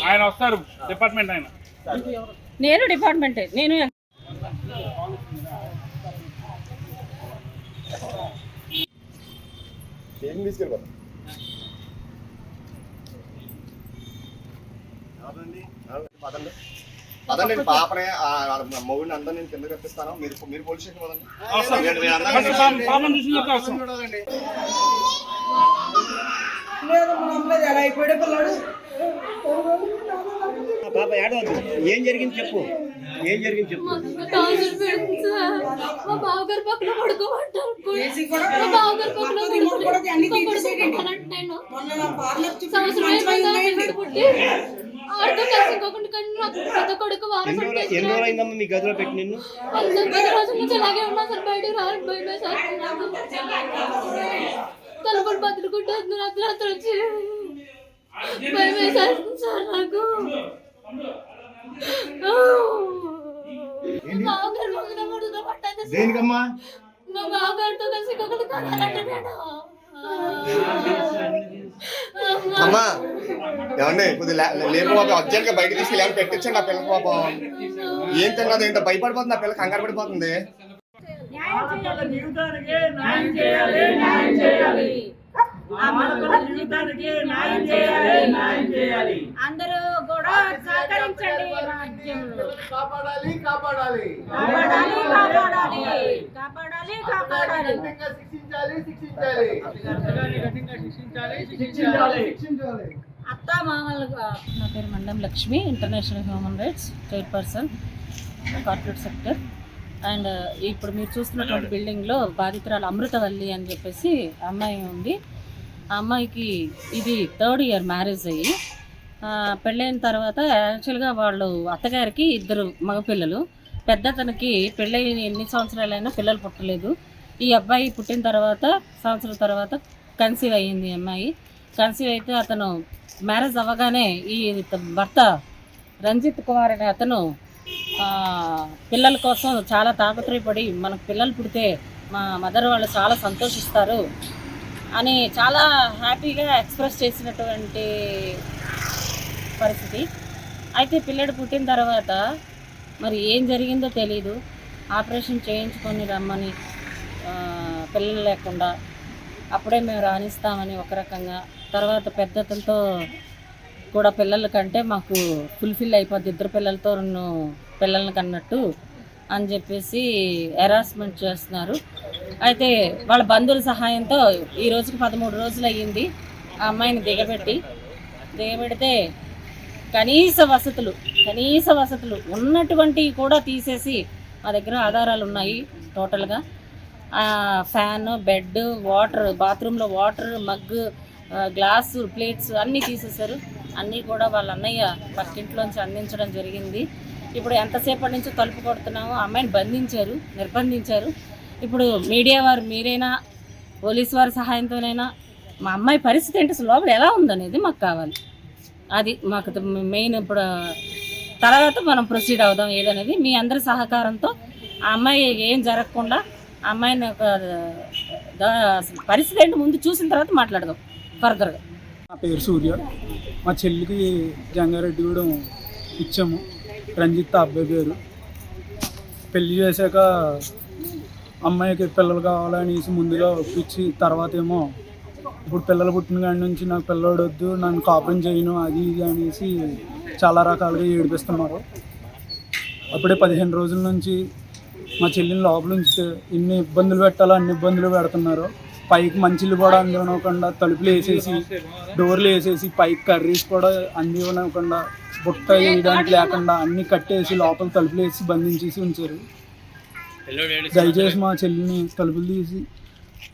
ఆయన వస్తారు డిపార్ట్మెంట్ ఆయన. నేను డిపార్ట్మెంటే. నేను పదండి పాపనే మగుడిని అందరూ నేను కింద కప్పిస్తాను. మీరు పోలీస్ స్టేషన్ పదండి. పాప ఏడవద్దు. ఏం జరిగింది చెప్పు, ఏం జరిగింది చెప్పు. మా బావగారు పక్కన పడుకోమంటారు. మా బావగారు పక్కన ఎన్ని రోజులైందమ్మా మీ గదిలో పెట్టి నిన్ను? 10 రోజుల నుంచి అలాగే ఉన్నా సార్. బయటకు రావడం భయమే సార్. తలుపులు బదులుకుంటుంది రాత్రి వచ్చి భయమే సార్ నాకు. దేనికమ్మా? మా బావగారితో కలిసి ఇంకొకటి కనాలంటున్నాడు. అమ్మా ఏమండి కొద్దిగా లేపు బాబు అర్జెంట్ గా బయట తీసుకెళ్ళి ఏమైనా పెట్టించండి ఆ పిల్లకి. పాపం ఏం తిన్నది ఏంటో భయపడిపోతుంది ఆ పిల్ల, కంగారు పడిపోతుంది. అందరూ కూడా సహకరించండి. కాపాడాలి కాపాడాలి కాపాడాలి కాపాడాలి. అత్త మామూలుగా. నా పేరు Mandam Lakshmi, international human rights chairperson, corporate sector. And ఇప్పుడు మీరు చూస్తున్నటువంటి బిల్డింగ్లో బాధితురాలు అమృతవల్లి అని చెప్పేసి అమ్మాయి ఉంది. ఆ అమ్మాయికి ఇది 3rd ఇయర్ మ్యారేజ్ అయ్యి పెళ్ళైన తర్వాత యాక్చువల్గా వాళ్ళు అత్తగారికి 2 మగపిల్లలు. పెద్దతనికి పెళ్ళై ఎన్ని సంవత్సరాలైనా పిల్లలు పుట్టలేదు. ఈ అబ్బాయి పుట్టిన తర్వాత సంవత్సరం తర్వాత కన్సీవ్ అయ్యింది అమ్మాయి. కన్సీవ్ అయితే అతను మ్యారేజ్ అవ్వగానే ఈ భర్త రంజిత్ కుమార్ అనే అతను పిల్లల కోసం చాలా తాపత్రయపడి మనకు పిల్లలు పుడితే మా మదర్ వాళ్ళు చాలా సంతోషిస్తారు అని చాలా హ్యాపీగా ఎక్స్ప్రెస్ చేసినటువంటి పరిస్థితి. అయితే పిల్లడు పుట్టిన తర్వాత మరి ఏం జరిగిందో తెలీదు. ఆపరేషన్ చేయించుకొని రమ్మని పిల్లలు లేకుండా అప్పుడే మేము రాణిస్తామని ఒక రకంగా, తర్వాత పెద్దతలతో కూడా పిల్లల కంటే మాకు ఫుల్ఫిల్ అయిపోద్ది 2 పిల్లలతో 2 పిల్లల్ని కన్నట్టు అని చెప్పేసి హెరాస్మెంట్ చేస్తున్నారు. అయితే వాళ్ళ బంధువుల సహాయంతో ఈ రోజుకి 13 రోజులు అయ్యింది ఆ అమ్మాయిని దిగబెడితే కనీస వసతులు ఉన్నటువంటివి కూడా తీసేసి మా దగ్గర ఆధారాలు ఉన్నాయి. టోటల్గా ఫ్యాన్, బెడ్, వాటర్, బాత్రూంలో వాటర్, మగ్గు, గ్లాసు, ప్లేట్స్ అన్నీ తీసేశారు. అన్నీ కూడా వాళ్ళ అన్నయ్య పక్కింట్లోంచి అందించడం జరిగింది. ఇప్పుడు ఎంతసేపటి నుంచో తలుపు కొడుతున్నామో అమ్మాయిని నిర్బంధించారు. ఇప్పుడు మీడియా వారు మీరైనా పోలీసు వారి సహాయంతోనైనా మా అమ్మాయి పరిస్థితి ఏంటి, అసలు లోపల ఎలా ఉందనేది మాకు కావాలి. అది మాకు మెయిన్. ఇప్పుడు తర్వాత మనం ప్రొసీడ్ అవుదాం ఏదనేది మీ అందరి సహకారంతో ఆ అమ్మాయి ఏం జరగకుండా ఆ అమ్మాయిని పరిస్థితి ఏంటి ముందు చూసిన తర్వాత మాట్లాడదాం ఫర్దర్గా. నా పేరు సూర్య. మా చెల్లికి జంగారెడ్డి కూడా ఇచ్చాము. రంజిత్ అబ్బాయి పేరు. పెళ్లి చేశాక అమ్మాయికి పిల్లలు కావాలనేసి ముందుగా ఒప్పించి తర్వాత ఏమో ఇప్పుడు పిల్లలు పుట్టిన కాడి నుంచి నాకు పిల్లడు వద్దు, నన్ను కాపురం చేయను, అది ఇది అనేసి చాలా రకాలుగా ఏడిపిస్తున్నారు. అప్పుడే 15 రోజుల నుంచి మా చెల్లిని లోపల ఉంచితే ఎన్ని ఇబ్బందులు పెట్టాలో అన్ని ఇబ్బందులు పెడుతున్నారు. పైకి మంచిలు కూడా అందివ్వకుండా తలుపులు వేసేసి, డోర్లు వేసేసి, పైకి కర్రీస్ కూడా అందివ్వకుండా, బుట్ట వేయడానికి లేకుండా అన్నీ కట్టేసి లోపల తలుపులు వేసి బంధించేసి ఉంచారు. దయచేసి మా చెల్లిని తలుపులు తీసి,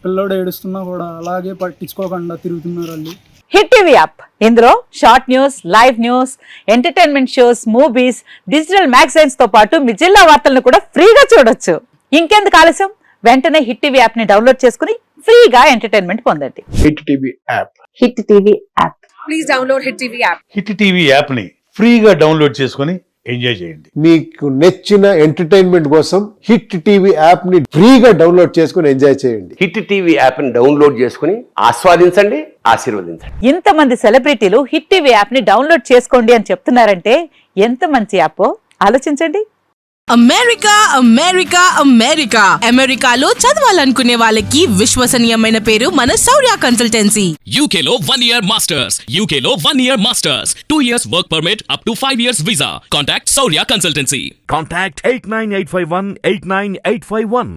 పిల్లోడు ఏడుస్తున్నా కూడా అలాగే పట్టించుకోకుండా తిరుగుతున్నారు వాళ్ళు. హిట్ టీవీ యాప్, ఇందులో short news, live news, entertainment shows, movies, digital magazines తో పాటు మీ జిల్లా వార్తలను కూడా ఫ్రీగా చూడొచ్చు. ఇంకెందుకు ఆలస్యం, వెంటనే హిట్ టీవీ యాప్ ని డౌన్లోడ్ చేసుకుని ఫ్రీగా ఎంటర్టైన్మెంట్ పొందండి. Hit TV app. Hit TV app. Please download hit TV app. Hit TV app ని ఫ్రీగా డౌన్లోడ్ చేసుకుని ఎంజాయ్ చేయండి. మీకు నచ్చిన ఎంటర్టైన్మెంట్ కోసం హిట్ టీవీ యాప్ ని ఫ్రీగా డౌన్లోడ్ చేసుకుని ఎంజాయ్ చేయండి. హిట్ టీవీ యాప్ ని డౌన్లోడ్ చేసుకుని ఆస్వాదించండి, ఆశీర్వదించండి. ఇంతమంది సెలబ్రిటీలు హిట్ టీవీ యాప్ ని డౌన్లోడ్ చేసుకోండి అని చెప్తున్నారంటే ఎంత మంచి యాప్ ఆలోచించండి. అమెరికా అమెరికా అమెరికా అమెరికాలో చదవాలనుకునే వాళ్ళకి విశ్వసనీయమైన పేరు మన శౌర్య కన్సల్టెన్సీ. UK లో 1 year masters, UK లో 1 year masters, 2 years work permit up to 5 years visa. Contact Saurya Consultancy. Contact 89851 89851.